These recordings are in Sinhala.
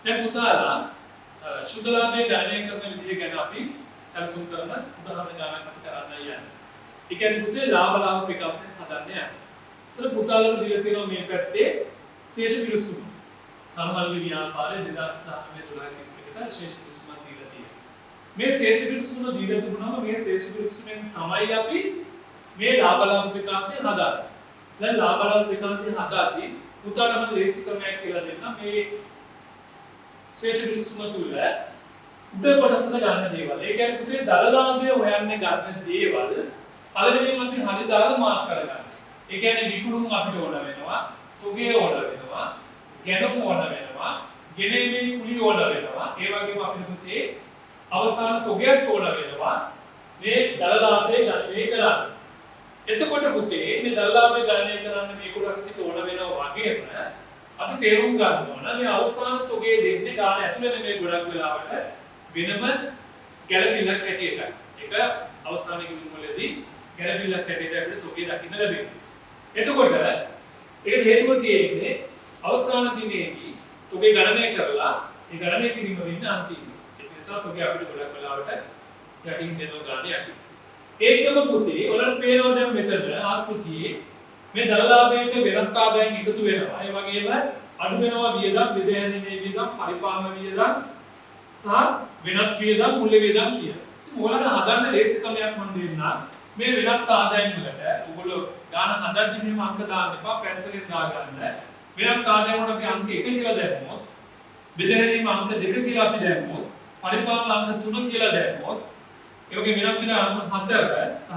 දැන් පුතාලා ශුද්ධ ලාභයේ ගණනය කරන විදිහ ගැන අපි සැලසුම් කරන උදාහරණ ගණනක් අපි කරන්න යන්නේ. ඒ කියන්නේ පුතේ ලාභ ප්‍රකාශයෙන් හදන්න යන්නේ. ඒතර පුතාලට දීලා තියෙනවා මේ පැත්තේ ශේෂ විරුසුම. කර්මල්ලි ව්‍යාපාරයේ 2019-12 ශේෂ විරුසුමක් දීලා තියෙනවා. මේ ශේෂ විරුසුම දීලා තිබුණාම මේ ශේෂ විරුසුමෙන් තමයි අපි මේ ලාභ ප්‍රකාශය හදාගන්නේ. දැන් ලාභ ප්‍රකාශය හදාද්දී පුතාට මම ලේසි ක්‍රමයක් කියලා දෙන්නම්. මේ ශේෂ විරුසුම තුල උඩ කොටසට ගන්න දේවල්. ඒ කියන්නේ පුතේ දලලාභය හොයන්න ගන්න දේවල් පළවෙනියෙන් අපි හරි දාලා මාක් කරගන්න. ඒ කියන්නේ විකුණුම් අපිට ඕන වෙනවා, තොගේ ඕන වෙනවා, ගැණුම් ඕන වෙනවා, ගෙනෙමින් කුලි ඕන වෙනවා. ඒ වගේම අපිට පුතේ අවසාන තොගයක් ඕන වෙනවා. මේ දලලාභය ගණනය කරන්න. එතකොට පුතේ මේ දලලාභය ගණනය කරන්න මේ කොටස් ටික ඕන වෙනවා වගේම අපි තේරුම් ගන්න ඕන මේ අවසාන තොගේ දෙන්නේ ගාන ඇතුළේ නෙමෙයි ගොඩක් වෙලාවට වෙනම ගැළපිල්ලක් හැටියට. ඒක අවසාන කිවිම වලදී ගැළපිල්ලක් හැටියට අපිට තොගේ දකින්න ලැබෙනවා. එතකොට ඒකට හේතුව තියෙන්නේ අවසාන දිනේදී තොගේ ගණනය කරලා ඒ ගණනය කිරීම වෙන්නේ අන්තිමේ. ඒ නිසා තොගේ අපිට ගොඩක් වෙලාවට යටින් දෙනවා ගාන යටින්. ඒකම පුතේ ඔයාලට පේනවා දැන් මෙතන ආකෘතියේ මේ දලලාභයට වෙනත් ආදායම් එකතු වෙනවා. ඒ වගේම අඩු වෙනවා වියදම්, බෙදහැරීමේ වියදම්, පරිපාලන වියදම් සහ වෙනත් වියදම්, මුල්‍ය වියදම් කියලා. ඉතින් ඔයාලට හදන්න ලේසි ක්‍රමයක් මම දෙන්නම්. මේ වෙනත් ආදායම් වලට ඔයගොල්ලෝ ගාන හදද්දි මෙහෙම අංක දාන්න එපා, පැන්සලෙන් දාගන්න. වෙනත් ආදායම් වලට අපි අංක 1 කියලා දැම්මොත්, බෙදහැරීම අංක 2 කියලා අපි දැම්මොත්, පරිපාලන අංක 3 කියලා දැම්මොත්, ඒ වගේ වෙනත් විදිහට අංක 4 සහ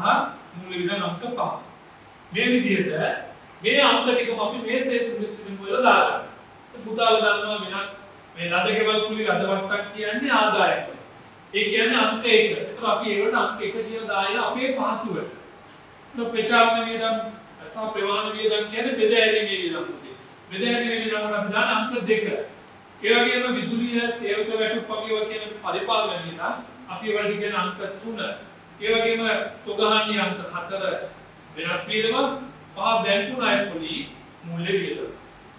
මුල්‍ය වියදම් අංක 5. මේ විදිහට මේ අංක ටිකම අපි මේ ශේෂ විරුසුමින් වල දාගන්න. පුතාලා දන්නවා වෙනත් මේ ලද ගෙවල් කුලි ලද වට්ටක් කියන්නේ ආදායම. ඒ කියන්නේ අංක 1. ඒතර අපි ඒකට අංක 1 කියලා දාලා අපේ පහසුවට. ප්‍රචාරණ වියදම් සහ ප්‍රවාහන වියදම් කියන්නේ බෙදහැරීමේ වියදම් පුතේ. බෙදහැරීමේ වියදම් වල අපි දාන අංක 2. ඒ වගේම විදුලිය සේවක වැටුප් වගේ කියන පරිපාලන වියදම් අපි ඒවලට කියන අංක 3. ඒ වගේම තොගහානි අංක 4 වෙනත් වියදම පහ බැංකු ණය පොලි මුල්‍ය වියදම.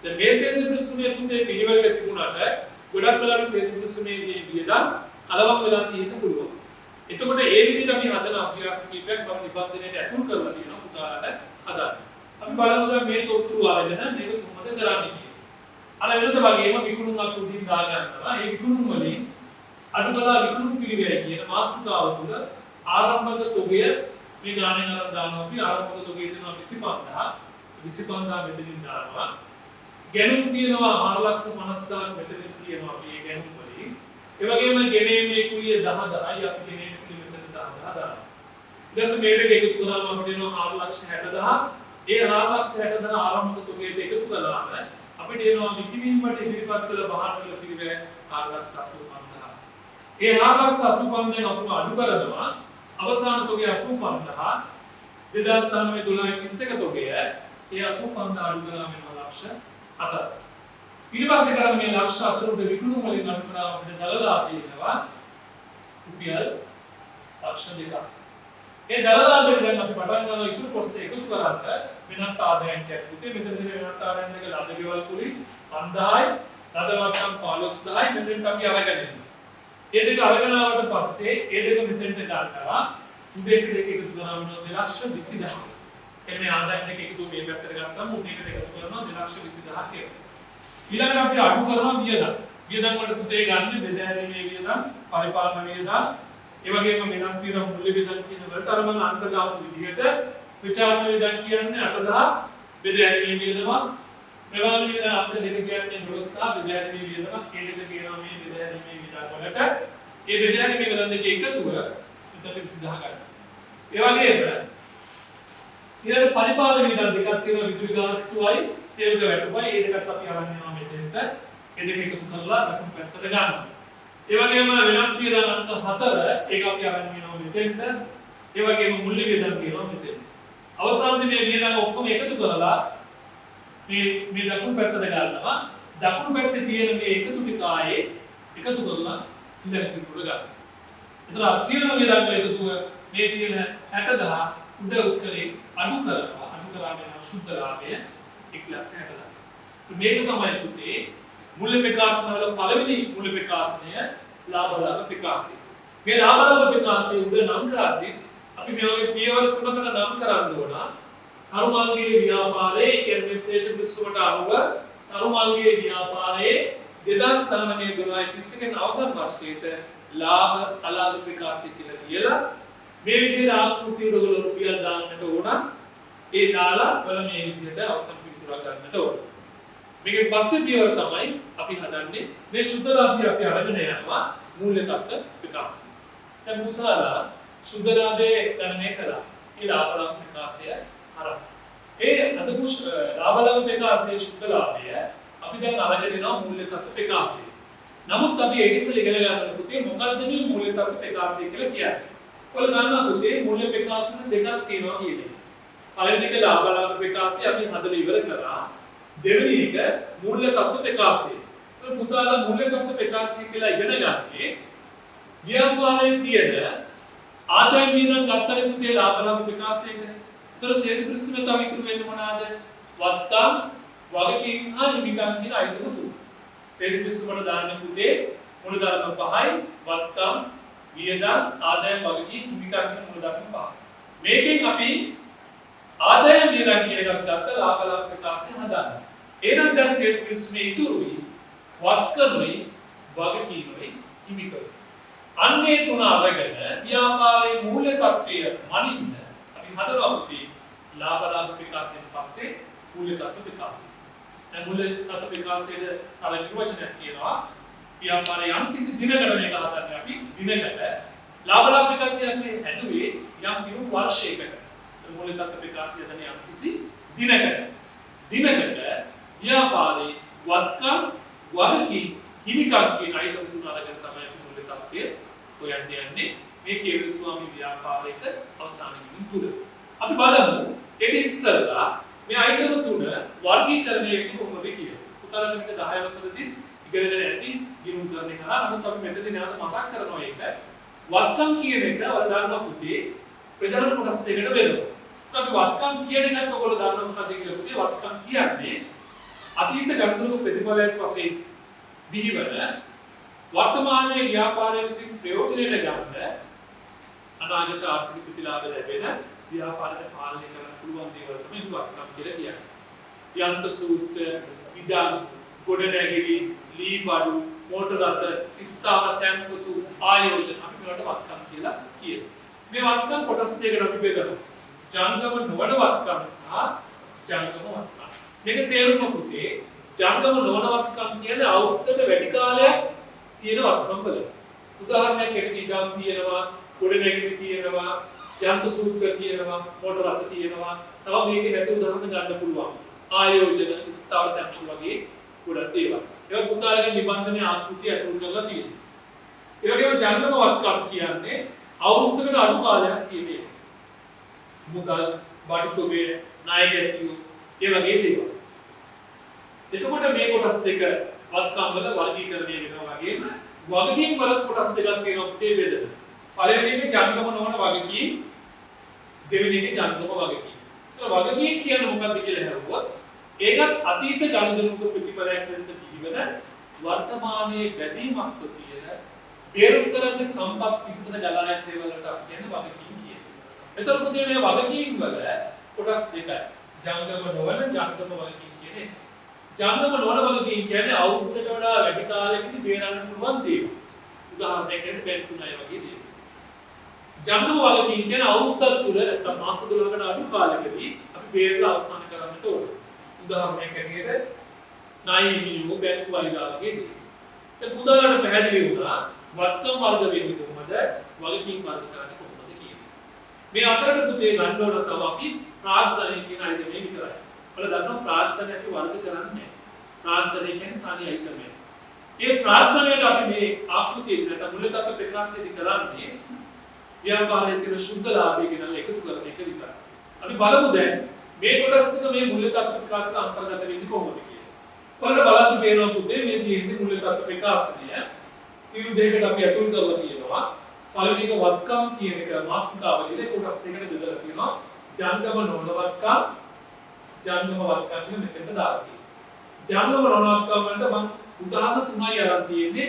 දැන් මේ ශේෂ විරුසුමේ පුතේ පිළිවෙලක තිබුණාට ගොඩක් වෙලාවට ශේෂ විරුසුමේ වියදම් කලවම් වෙලා තියෙන්න පුළුවන්. එතකොට ඒ විදිහට අපි හදන අභ්‍යාස කීපයක් මම නිබන්ධනයට ඇතුල් කරලා තියෙනවා පුතාලට හදන්න. අපි බලමු දැන් මේ තොරතුරු අරගෙන මේක කොහොමද කරන්නේ කියලා. අර වෙනද වගේම විකුණුම් අපි උඩින් දාගන්නවා. ඒ විකුණුම් වලින් අඩු කළා විකුණුම් පිළිවෙල කියන මාතෘකාව තුළ ආරම්භක තොගය මේ ගාණෙන් අරන් දානවා. අපි ආරම්භක තොගය දෙනවා 25000 මෙතනින් දානවා. ගැණුම් තියෙනවා 450000 මෙතනින් තියෙනවා අපි මේ ගැණුම් වලින්. ඒ වගේම ගෙනීමේ කුලිය 10000යි අපි ගෙනීමේ කුලිය මෙතන 10000 දානවා. ඊට පස්සේ මේක එකතු කරාම අපිට එනවා 460000. ඒ 460000 ආරම්භක තොගයට එකතු කළාම අපිට එනවා විකිණීමට ඉදිරිපත් කළ බහාර වල පිළිවෙල 485000. ඒ 485000 අපිට අඩු කරනවා අවසාන තොගය 85000. 2019-12 තොගය ඒ 85000 අඩු කරාම එනවා ලක්ෂ 7. ඊට පස්සේ කරන්නේ මේ ලක්ෂ 4 උඩ විකුණුම් වලින් අඩු කරාම අපිට දලලාභය එනවා රුපියල් ලක්ෂ 2ක්. ඒ දලලාභයෙන් දැන් අපි පටන් ගන්නවා ඉතුරු කොටස එකතු කරාට වෙනත් ආදායයක් පුතේ මෙතන වෙනත් ආදායම් දෙක ලද ගෙවල් කුලි 5000යි ලද වට්ටම් 15000යි මෙතෙන්ට අපි අරගෙන එනවා. ඒ දෙක අරගෙන ආවට පස්සේ ඒ දෙක මෙතෙන්ට ගන්නවා උඩේට දෙක එකතු කරාම 220000. එන්නේ ආදායම් දෙක එකතු මේ පැත්තට ගත්තාම උඩේට එකතු කරනවා 220000ක් එනවා. ඊළඟට අපි අඩු කරනවා වියදම්. වියදම් වලට පුතේ ගන්න බෙදහැරීමේ වියදම්, පරිපාලන වියදම්, ඒ වගේම වෙනත් වියදම් මුල්‍ය වියදම් කියන වලට අර මම අංක දාපු විදිහට ප්‍රචාරණ වියදම් කියන්නේ 8000, බෙදහැරීමේ වියදම, ප්‍රවාහන වියදම් අංක දෙක කියන්නේ 12000, බෙදහැරීමේ වියදම ඒ දෙක කියනවා මේ බෙදහැරීමේ වියදම් වලට. ඒ බෙදහැරීමේ වියදම් දෙක එකතුව මෙතන 20000 ගන්න. ඒ වගේම ඊළඟ පරිපාලන වියදම් දෙකක් තියෙනවා විදුලි ගාස්තුවයි සේවක වැටුපයි ඒ දෙකත් අපි අරන් යනවා මෙතෙන්ට. ඒ දෙක එකතු කරලා දකුණු පැත්තට ගන්නවා. ඒ වගේම වෙනත් වියදම් අංක 4 ඒක අපි අරන් යනවා මෙතෙන්ට. ඒ වගේම මුල්‍ය වියදම් කියනවා මෙතෙන්ට. අවසානයේ මේ වියදම් ඔක්කොම එකතු කරලා මේ දකුණු පැත්තට ගන්නවා. දකුණු පැත්තේ තියෙන මේ එකතු ටික ආයේ එකතු කරලා ඉඳලා තිබුණ ගන්නවා. එතන සියලුම වියදම් එකතුව මේ තියෙන 60000 උඩ උත්තරේ අඩු කරනවා. අඩු කරාම යන සුද්ධ ලාභය 1,60,000. මේක තමයි පුතේ मूल्य विकासन වල පළවෙනි मूल्य විකාශනය ලාභ විකාශය. මේ ලාභ විකාශය උද නම් කරද්දී අපි මේ වගේ පියවර තුනකට නම් කරන්න ඕන. තරුමල්ගේ ව්‍යාපාරයේ කියන්නේ විශේෂ විශ්වකට අනුව තරුමල්ගේ ව්‍යාපාරයේ 2019 12 කියන අවසන් වර්ෂයේට ලාභ අලාභ විකාශය කියලා කියලා මේ විදිහට ආකෘති වල රුපියල් දාන්නට ඕන. ඒ දාලා වල මේ විදිහට අවසන් පිළිතුරක් ගන්නට ඕන. මේකෙන් පස්සේ පියවර තමයි අපි හදන්නේ මේ සුද්ධ ලාභය අපි අරගෙන යනවා මූල්‍ය තත්ත්ව විකාශය. දැන් පුතාලා සුද්ධ ලාභයේ ගණනය කළා. ඒ ලාභ විකාශය හරහා. ඒ අදපු ලාභ විකාශයේ සුද්ධ ලාභය අපි දැන් අරගෙන යනවා මූල්‍ය තත්ත්ව විකාශය. නමුත් අපි ඒක ඉස්සෙල්ලා ඉගෙන ගන්න පුතේ මොකක්ද මේ මූල්‍ය තත්ත්ව විකාශය කියලා කියන්නේ. ඔයාලා දන්නවා පුතේ මූල්‍ය විකාශන දෙකක් තියෙනවා කියන්නේ. පළවෙනි එක ලාභ විකාශය අපි හදලා ඉවර කරා. දෙවෙනි එක මූල්‍ය තත්ත්ව විකාශය. ඒක පුතාලා මූල්‍ය තත්ත්ව විකාශය කියලා ඉගෙන ගන්නේ ව්‍යාපාරයේ තියෙන ආදායම් වියදම් ගත්තට පුතේ ලාභ විකාශයක. ඒතර ශේෂ ප්‍රශ්නේ තව ඉතුරු වෙන්නේ මොනවාද? වත්කම්, වගකීම් හා හිමිකම් කියන අයිතම තුන. ශේෂ ප්‍රශ්න දාන්න පුතේ මූලධර්ම පහයි වත්කම්, වියදම්, ආදායම්, වගකීම්, හිමිකම් කියන මූලධර්ම පහ. මේකෙන් අපි ආදායම් වියදම් කියන එක අපි ගත්ත ලාභ විකාශය හදන්න. එහෙනම් දැන් ශේෂ ප්‍රශ්නේ ඉතුරුයි වත්කම්යි වගකීම්යි හිමිකම්. අන්නේ තුන අරගෙන ව්‍යාපාරයේ මූල්‍ය තත්ත්වය මනින්න අපි හදනවා පුතේ ලාභ විකාශයෙන් පස්සේ මූල්‍ය තත්ත්ව විකාශය. දැන් මූල්‍ය තත්ත්ව විකාශයේ සරල නිර්වචනයක් කියනවා ව්‍යාපාරයේ යම් කිසි දිනකට මේක හදන්නේ අපි දිනකට ලාභ විකාශය අපි හැදුවේ යම් දිනු වර්ෂයකට. මූල්‍ය තත්ත්ව විකාශය හදන්නේ යම් කිසි දිනකට ව්‍යාපාරයේ වත්කම් වගකීම් හිමිකම් කියන අයිතම් තුන අරගෙන තමයි මූල්‍ය තත්ත්වය හොයන්නේ මේ කේවල ස්වාමී ව්‍යාපාරයක අවසාන කිමින් තුන. අපි බලමු ඒක ඉස්සරලා මේ අයිතම තුන වර්ගීකරණය වෙන්නේ කොහොමද කියලා. උදාහරණ මේක 10 වසරේදී ඉගෙනගෙන ඇති ගිණුම් කරන්නේ කරා. නමුත් අපි මෙතනදී නැවත මතක් කරනවා ඒක. වත්කම් කියන එක වල දානවා පුතේ ප්‍රධාන කොටස් දෙකකට බෙදනවා. අපි වත්කම් කියන එකත් ඔයගොල්ලෝ දන්නවා මොකක්ද කියලා පුතේ. වත්කම් කියන්නේ අතීත ගණනක ප්‍රතිඵලයක් වශයෙන් බිහිවන වර්තමානයේ ව්‍යාපාරයේ විසින් ප්‍රයෝජනයට ගන්න අනාගත ආර්ථික ප්‍රතිලාභ ලැබෙන ව්‍යාපාරය පාලනය කරන්න පුළුවන් දේවල් තමයි වත්කම් කියලා කියන්නේ. යන්ත්‍ර සූත්‍ර, විඩාම්, ගොඩනැගිලි, ලීබඩු, මෝටර රථ, ස්ථාවර තැන්පතු, ආයෝජන අපි මේවට වත්කම් කියලා කියනවා. මේ වත්කම් කොටස් දෙකකට අපි බෙදනවා. ජංගම නොවන වත්කම් සහ ජංගම වත්කම්. මේක තේරුම පුතේ ජංගම නොවන වත්කම් කියන්නේ අවුරුද්දට වැඩි කාලයක් තියෙන වත්කම් වල. උදාහරණයක් ඇරෙන්න ඉඩම් තියෙනවා, ගොඩනැගිලි තියෙනවා, යන්ත්‍ර සූත්‍ර තියෙනවා, මෝටර රථ තියෙනවා. තව මේකේ නැති උදාහරණ ගන්න පුළුවන්. ආයෝජන, ස්ථාවර තැන්පතු වගේ ගොඩක් ඒවා. ඒක පුතාලගේ නිබන්ධනයේ ආකෘතිය අතුල් කරලා තියෙනවා. ඒ වගේම ජංගම වත්කම් කියන්නේ අවුරුද්දකට අඩු කාලයක් තියෙන ඒවා. මුදල්, බඩුතොගේ, ණය ගැතියෝ ඒ වගේ දේවල්. එතකොට මේ කොටස් දෙක වත්කම් වල වර්ගීකරණය වෙනවා වගේම වගකීම් වල කොටස් දෙකක් තියෙනවා පුතේ බෙදෙන. පළවෙනි එකේ ජංගම නොවන වගකීම්, දෙවෙනි එකේ ජංගම වගකීම්. ඒක වගකීම් කියන්නේ මොකක්ද කියලා හරුවොත් ඒකත් අතීත ගණනක ප්‍රතිඵලයක් ලෙස පිළිවෙල වර්තමානයේ බැඳීමක් තියෙන බේරුම් කරන්නේ සම්පත් පිටතට ගලා යන දේවල් වලට අපි කියන්නේ වගකීම් කියන්නේ. එතකොට පුතේ මේ වගකීම් වල කොටස් දෙකයි. ජංගම නොවන ජංගම වගකීම් කියන්නේ. ජංගම නොවන වගකීම් කියන්නේ අවුරුද්දකට වඩා වැඩි කාලයකදී බේරන්න පුළුවන් දේවල්. උදාහරණයක් ඇරෙන්න බැංකු ණය වගේ දේවල්. ජංගම වගකීම් කියන්නේ අවුරුද්දක් තුල නැත්නම් මාස 12කට අඩු කාලයකදී අපි බේරලා අවසන් කරන්නට ඕන. උදාහරණයක් ඇරෙන්න ණය හිමියෝ බැංකු වයිදා වගේ දේවල්. ඒ පුදාලට පැහැදිලි වුණා වත්කම් වර්ග වෙන්නේ කොහොමද? වගකීම් වර්ග කරන්නේ කොහොමද කියන්නේ. මේ අතරට පුතේ ගන්න ඕන තව අපි ප්‍රාර්ථනා කියන අයිතමේ විතරයි. ඔයාලා දන්නවා ප්‍රාර්ථනා අපි වර්ග කරන්නේ. ප්‍රාර්ථනා කියන්නේ තනි අයිතමයක්. ඒ ප්‍රාර්ථනාවට අපි මේ ආකෘතියේ නැත්නම් මූලික තත්ත්ව ප්‍රකාශයේදී කරන්නේ ව්‍යාපාරයේ තියෙන සුද්ධ ලාභය ගැන එකතු කරන එක විතරයි. අපි බලමු දැන් මේ කොටස් ටික මේ මූලික තත්ත්ව ප්‍රකාශයට අන්තර්ගත වෙන්නේ කොහොමද කියලා. ඔයාලා බලන්න පේනවා පුතේ මේ තියෙන්නේ මූලික තත්ත්ව ප්‍රකාශනය. ඉරු දෙකකට අපි අතුල් කරලා තියෙනවා. පළවෙනි එක වත්කම් කියන එක මාතෘකාවලියේ කොටස් දෙකකට බෙදලා තියෙනවා. ජංගම නොවන වත්කම්, ජංගම වත්කම් කියන මෙතෙන්ට දාලා තියෙනවා. ජංගම නොවන වත්කම් වලට මම උදාහරණ තුනයි අරන් තියෙන්නේ.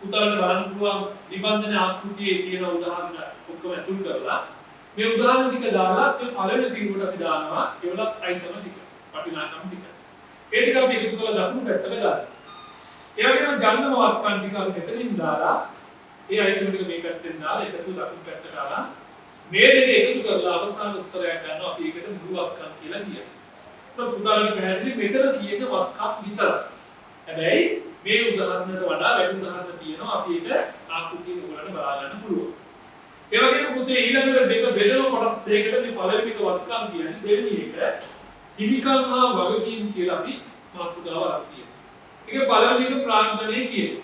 උදාහරණ බලන්න පුළුවන් නිබන්ධන ආකෘතියේ තියෙන උදාහරණ ඔක්කොම ඇතුල් කරලා මේ උදාහරණ ටික දාලා ඒ පළවෙනි තීරුවට අපි දානවා ඒවලත් අයිතම ටික. වටිනාකම් ටික. ඒ ටික අපි එකතු කරලා දකුණු පැත්තට දානවා. ඒ වගේම ජංගම වත්කම් ටික අපි මෙතනින් දාලා ඒ අයිතම ටික මේ පැත්තෙන් දාලා එකතු දකුණු පැත්තට දාලා මේ දෙක එකතු කරලා අවසාන උත්තරයක් ගන්නවා අපි ඒකට මුළු වත්කම් කියලා කියනවා. ඒක පුතාලට පැහැදිලි මෙතන කියන වත්කම් විතරයි. හැබැයි මේ උදාහරණයට වඩා වැඩි උදාහරණ තියෙනවා අපි ඒක ආකෘතිය උගලන්න බලා ගන්න පුළුවන්. ඒ වගේම පුතේ ඊළඟට දෙක බෙදෙන කොටස් දෙකකට මේ පළවෙනි එක වත්කම් කියන්නේ දෙවෙනි එක හිමිකම් හා වගකීම් කියලා අපි මාතෘකාව අරන් තියෙනවා. ඒක පළවෙනි එක ප්‍රාග්ධනය කියන්නේ.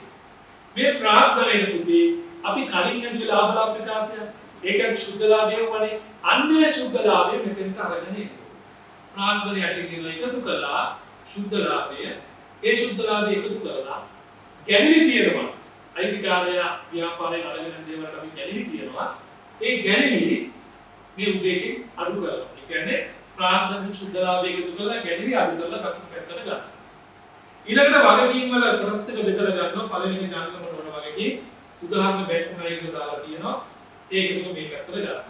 මේ ප්‍රාග්ධනයේ පුතේ අපි කලින් ඇදුවේ ලාභ ලාභ විකාශය. ඒක සුද්ධ ලාභය වනේ. අන්නේ සුද්ධ ලාභය මෙතෙන්ට අරගෙන එන්න. ප්‍රාග්ධනයට කියන එකතු කළා සුද්ධ ලාභය. ඒ සුද්ධ ලාභය එකතු කරලා ගැණිලි තියෙනවා. අයිතිකාරය ව්‍යාපාරයෙන් අරගෙන දේවල්ට අපි ගැණිලි කියනවා. ඒ ගැණිලි මේ උදේකින් අඩු කරනවා. ඒ කියන්නේ ප්‍රාග්ධන සුද්ධ ලාභය එකතු කරලා ගැණිලි අඩු කරලා දකුණු පැත්තට ගන්නවා. ඊළඟට වගකීම් වල කොටස් දෙක බෙදලා ගන්නවා. පළවෙනි ජංගම නොවන වගකීම් උදාහරණ බැක්ුණා එක දාලා තියෙනවා. ඒක එක මේ පැත්තට ගන්නවා.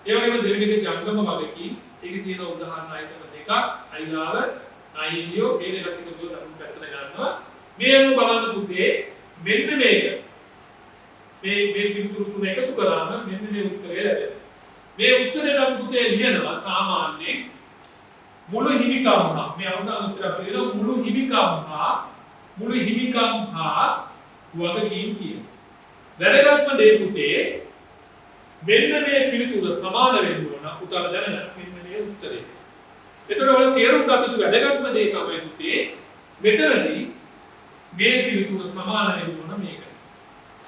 ඒ වගේම දෙවෙනි එක ජංගම වගකීම් ඒකේ තියෙන උදාහරණ අයිටම දෙකක් අයිලාව අයිලියෝ ඒ දෙකත් එකතු කරලා දකුණු පැත්තට ගන්නවා. මේ අනුව බලන්න පුතේ මෙන්න මේක මේ පිටුරු තුන එකතු කරාම මෙන්න මේ උත්තරය ලැබෙනවා. මේ උත්තරේ නම් පුතේ ලියනවා සාමාන්‍යයෙන් මුළු හිමිකම් හා මේ අවසාන උත්තර අපිට මුළු හිමිකම් හා වගකීම් කියන. වැදගත්ම දේ පුතේ මෙන්න මේ පිළිතුර සමාන වෙන්න ඕන උත්තර දැනගන්න මෙන්න මේ උත්තරේ. එතකොට ඔය තේරුම් ගත යුතු වැදගත්ම දේ තමයි පුතේ මෙතනදී මේ පිළිතුර සමාන වෙන්න ඕන මේක.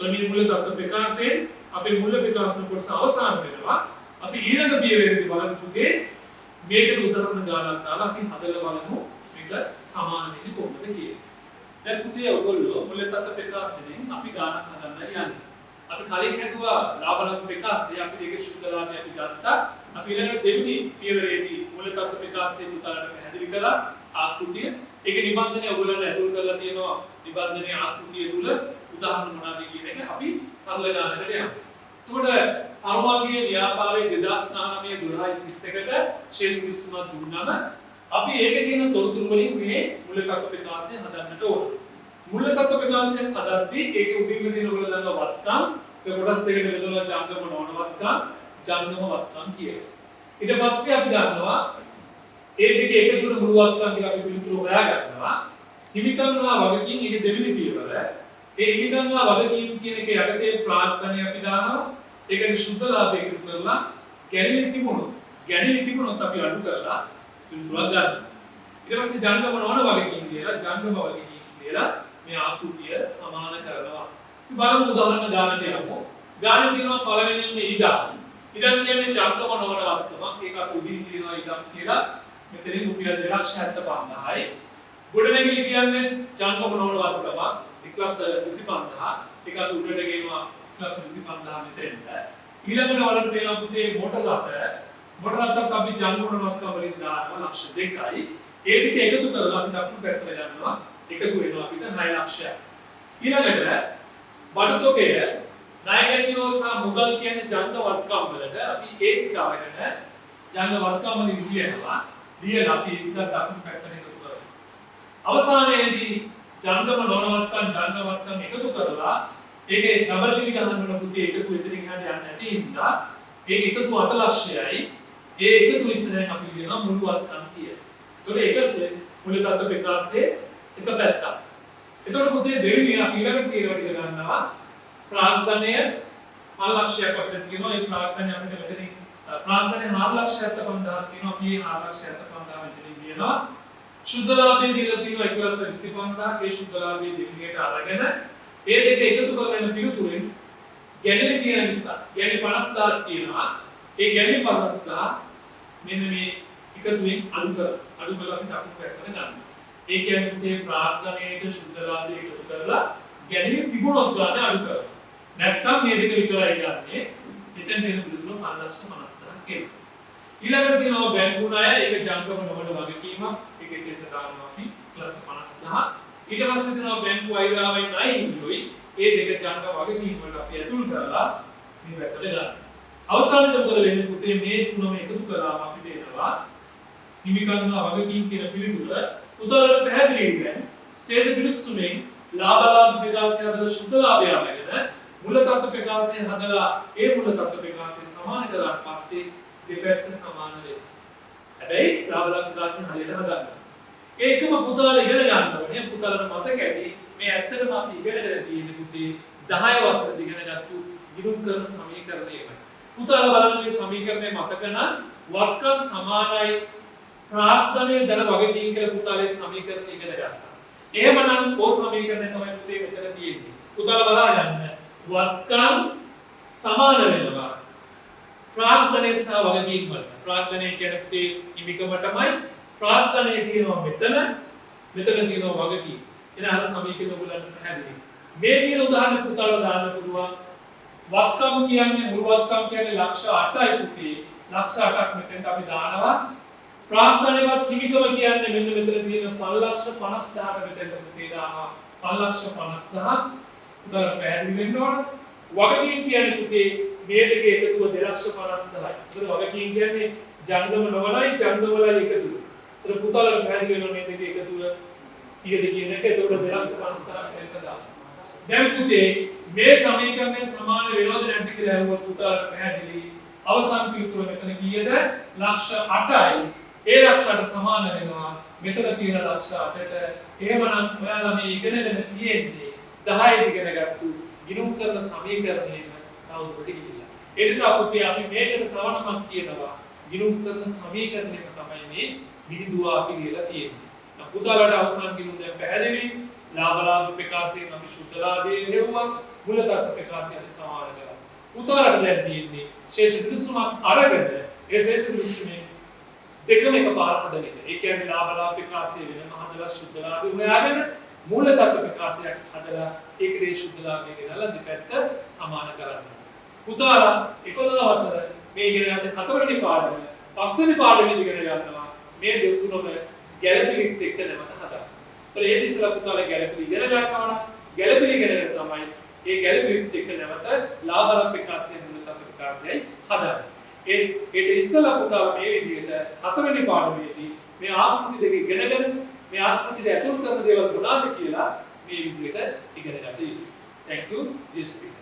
මේ මුල තත්ත්ව ප්‍රකාශයෙන් අපේ මුල ප්‍රකාශන කොටස අවසන් වෙනවා. අපි ඊළඟ පියවරේදී බලමු පුතේ මේකට උදාහරණ ගානක් දාලා අපි හදලා බලමු මේක සමාන වෙන්නේ කොහොමද කියලා. දැන් පුතේ ඔයගොල්ලෝ මුල තත්ත්ව ප්‍රකාශයෙන් අපි ගානක් හදන්න යන්නේ. අපි කලින් හදුවා ලාභ ලාභ ප්‍රකාශය අපි දෙකේ සුද්ධ ලාභය අපි ගත්තා. අපි ඊළඟ දෙවෙනි පියවරේදී මුල තත්ත්ව ප්‍රකාශයෙන් උදාහරණ පැහැදිලි කරලා ආකෘතිය ඒක නිබන්ධනය ඔයගොල්ලන්ට ඇතුල් කරලා තියෙනවා. නිබන්ධනයේ ආකෘතිය තුල උදාහරණ මොනවාද කියන එක අපි සරල ගානකට යනවා. එතකොට අනුමානීය ව්‍යාපාරයේ 2019-12-31කට ශේෂ විසඳුමක් දුන්නාම අපි ඒකේ තියෙන තොරතුරු වලින් මේ මුල තත්ත්ව ප්‍රකාශය හදන්නට ඕන. මුල තත්ත්ව ප්‍රකාශය හදද්දී ඒකේ උඩින්ම තියෙන ඔයගොල්ලෝ දන්නා වත්කම් ඒ කොටස් දෙකකට බෙදලා ජංගම නොවන වත්කම් ජංගම වත්කම් කියලා. ඊට පස්සේ අපි ගන්නවා ඒ දෙක එකතුවට මුළු වත්කම් කියලා අපි පිළිතුරු හොයා ගන්නවා. හිමිකම් හා වගකීම් ඊට දෙවෙනි පියවර. ඒ හිමිකම් හා වගකීම් කියන එක යටතේ ප්‍රාග්ධනය අපි දානවා. ඒකේ සුද්ධ ලාභය එකතු කරලා ගැණිලි තිබුණොත් අපි අඩු කරලා පිළිතුරක් ගන්නවා. ඊට පස්සේ ජංගම නොවන වගකීම් කියලා ජංගම වගකීම් කියලා මේ ආකෘතිය සමාන කරනවා. අපි බලමු උදාහරණ ගානට යමු. ගානේ තියෙනවා පළවෙනිම ඉදම්. ඉදම් කියන්නේ ජංගම නොවන වත්කමක්. ඒක අපි උඩින් තියෙනවා ඉදම් කියලා. මෙතනින් රුපියල් 2,75,000යි. ගොඩනැගිලි කියන්නේ ජංගම නොවන වත්කමක්. 1,25,000. ඒක අපි උඩට ගෙනවා 1,25,000 මෙතෙන්ට. ඊළඟට වලට පේනවා පුතේ මොටර් රථ. මොටර් රථක් අපි ජංගම නොවන වත්කම වලින් දානවා ලක්ෂ 2යි. ඒ ටික එකතු කරලා අපි දකුණු පැත්තට යනවා. එකතු වෙනවා අපිට 6 ලක්ෂයක්. ඊළඟට බඩු තොගය ණයගැන්වියෝ සහ මුදල් කියන්නේ ජංග වත්කම් වලට අපි ඒ ටික අරගෙන ජංග වත්කම් වලින් ලියනවා. ලියලා අපි ඒක දකුණු පැත්තට එකතු කරනවා. අවසානයේදී ජංගම නොවනවත්කම් ජංග වත්කම් එකතු කරලා ඒකේ ඩබල් ඩිලි ගන්න වෙන පුතේ එකතු එතනින් යන්න නැති හින්දා ඒක එකතු 8 ලක්ෂයයි. ඒ එකතු ඉස්සරහින් අපි ලියනවා මුළු වත්කම් කියලා. ඒතකොට ඒක මුල තත්ත්ව ප්‍රකාශයේ එක පැත්තක්. එතකොට පුතේ දෙවෙනි අපි ඊළඟ තීරණ ටික ගන්නවා ප්‍රාග්ධනය 4 ලක්ෂයක් අපිට තියෙනවා. ඒ ප්‍රාග්ධනය අපිට මෙතනින් ප්‍රාග්ධනය 4,75,000 තියෙනවා. අපි 4,75,000 මෙතනින් ලියනවා. සුද්ධ ලාභය දීලා තියෙනවා 1,25,000. ඒ සුද්ධ ලාභය දෙවිනියට අරගෙන ඒ දෙක එකතු කරගෙන පිළිතුරෙන් ගැණිලි තියෙන නිසා ගැණිලි 50,000ක් තියෙනවා. ඒ ගැණිලි 50,000 මෙන්න මේ එකතුවෙන් අඩු කරලා අපි දකුණු පැත්තට ගන්නවා. ඒ කියන්නේ පුතේ ප්‍රාග්ධනයේ සුද්ධ ලාභය එකතු කරලා ගැණිලි තිබුණොත් ගන්න අඩු කරනවා. නැත්තම් මේ දෙක විතරයි ගන්නෙ. එතෙන් වෙන පිළිතුර 5,50,000 කියලා. ඊළඟට තියෙනවා බැංකු ණය ඒක ජංගම නොවන වගකීමක්. ඒකෙන් දෙන්න දානවා අපි +50,000. ඊට පස්සේ දෙනවා බැංකු අයිරාවයි ණය හිමියෝයි ඒ දෙක ජංග වගකීම් වලට අපි ඇතුල් කරලා මේ පැත්තට ගන්න. අවසානයේදී මොකද වෙන්නේ පුතේ මේ තුනම එකතු කරාම අපිට එනවා හිමිකම් හා වගකීම් කියන පිළිතුර උදාහරණ පැහැදිලි වෙන්නේ ශේෂ පිළිස්සුමෙන් ලාභ ප්‍රකාශය හදලා සුද්ධ ලාභය අරගෙන මුල තත්ත්ව ප්‍රකාශය හදලා ඒ මුල තත්ත්ව ප්‍රකාශය සමාන කරාට පස්සේ දෙපැත්ත සමාන වෙනවා. හැබැයි ලාභ ප්‍රකාශය හරියට හදන්න. ඒකම පුතාලා ඉගෙන ගන්න ඕනේ. පුතාලට මතක ඇති මේ ඇත්තටම අපි ඉගෙනගෙන තියෙන පුතේ 10 වසරේ ඉගෙනගත්තු විරුම් කරන සමීකරණයමයි. පුතාලා බලන්න මේ සමීකරණය මතක නම් වක්කම් සමානයි ප්‍රාග්ධනයේ ධන වගකීම් කියලා පුතාලේ සමීකරණ ඉගෙන ගත්තා. එහෙමනම් ඕ සමීකරණය තමයි පුතේ මෙතන තියෙන්නේ. පුතාලා බලා ගන්න. වක්කම් සමාන වෙනවා ප්‍රාග්ධනයේ සහ වගකීම් වලට. ප්‍රාග්ධනය කියන්නේ පුතේ හිමිකමටමයි. ප්‍රාග්ධනය කියනවා මෙතන තියෙනවා වගකීම්. එන අර සමීකරණ ඔයගොල්ලන්ට පැහැදිලි. මේ කියන උදාහරණ පුතාලා දාන්න පුළුවන්. වක්කම් කියන්නේ මුළු වක්කම් කියන්නේ ලක්ෂ 8යි පුතේ. ලක්ෂ 8ක් මෙතෙන්ට අපි දානවා. ප්‍රාග්ධනයවත් හිමිකම කියන්නේ මෙන්න මෙතන තියෙන 5,50,000ට මෙතෙන්ට පුතේ දානවා. 5,50,000 උදාහරණ පැහැදිලි වෙන්න ඕන. වගකීම් කියන්නේ පුතේ මේ දෙක එකතුව 2,50,000යි. ඒක වගකීම් කියන්නේ ජංගම නොවලයි ජංගමවලයි එකතුව. ඒක පුතාලට පැහැදිලි වෙනවා මේ දෙක එකතුව ඊයද කියන එක. ඒකට 2,50,000ක් වෙන්න දානවා. දැන් පුතේ මේ සමීකරණය සමාන වෙනවද නැද්ද කියලා අහුවත් පුතාලට පැහැදිලි. අවසන් පිළිතුර මෙතන කීයද? ලක්ෂ 8යි. ඒ ලක්ෂ 8 සමාන වෙනවා මෙතන තියෙන ලක්ෂ 8ට. එහෙමනම් ඔයාලා මේ ඉගෙනගෙන තියෙන්නේ 10 ඉගෙන ගත්තු ගිණුම් කරන සමීකරණයම තවදුරටත් ගිහිල්ලා. ඒ නිසා පුතේ අපි මේකට තව නමක් කියනවා ගිණුම් කරන සමීකරණයම තමයි මේ විහිදුව අපි ලියලා තියෙන්නේ. දැන් පුතාලට අවසන් ගිණුම් දැන් පැහැදිලි. ලාභ ප්‍රකාශයෙන් අපි සුද්ධ ලාභයේ හෙව්වා. මුල තත්ත්ව ප්‍රකාශය අපි සමාන කරා. පුතාලට දැන් තියෙන්නේ ශේෂ පිළිස්සුමක් අරගෙන ඒ ශේෂ පිළිස්සුමේ දෙකම එකපාර හදන එක. ඒ කියන්නේ ලාභ ප්‍රකාශය වෙනම හදලා සුද්ධ ලාභය හොයාගෙන මූල තත්ත්ව ප්‍රකාශයක් හදලා ඒකේ සුද්ධ ලාභය ගෙනලා දෙපැත්ත සමාන කරන්න. පුතාලා 11 වසර මේ ඉගෙන ගන්න 4 වෙනි පාඩම 5 වෙනි පාඩමේදී ඉගෙන ගන්නවා මේ දෙක තුනම ගැළපිලිත් එක්ක නැවත හදන්න. ඒතර ඒ ඉස්සලා පුතාලා ගැළපිලි ඉගෙන ගන්නවා නම් ගැළපිලි ඉගෙනගෙන තමයි ඒ ගැළපිලිත් එක්ක නැවත ලාභ ප්‍රකාශය මූල තත්ත්ව ප්‍රකාශයයි හදන්නේ. ඒට ඉස්සලා පුතාලා මේ විදිහට 4 වෙනි පාඩමේදී මේ ආකෘති දෙක ඉගෙනගෙන මේ ආකෘතියට ඇතුල් කරන දේවල් මොනවාද කියලා මේ විදිහට ඉගෙන ගන්න. Thank you. Just speak.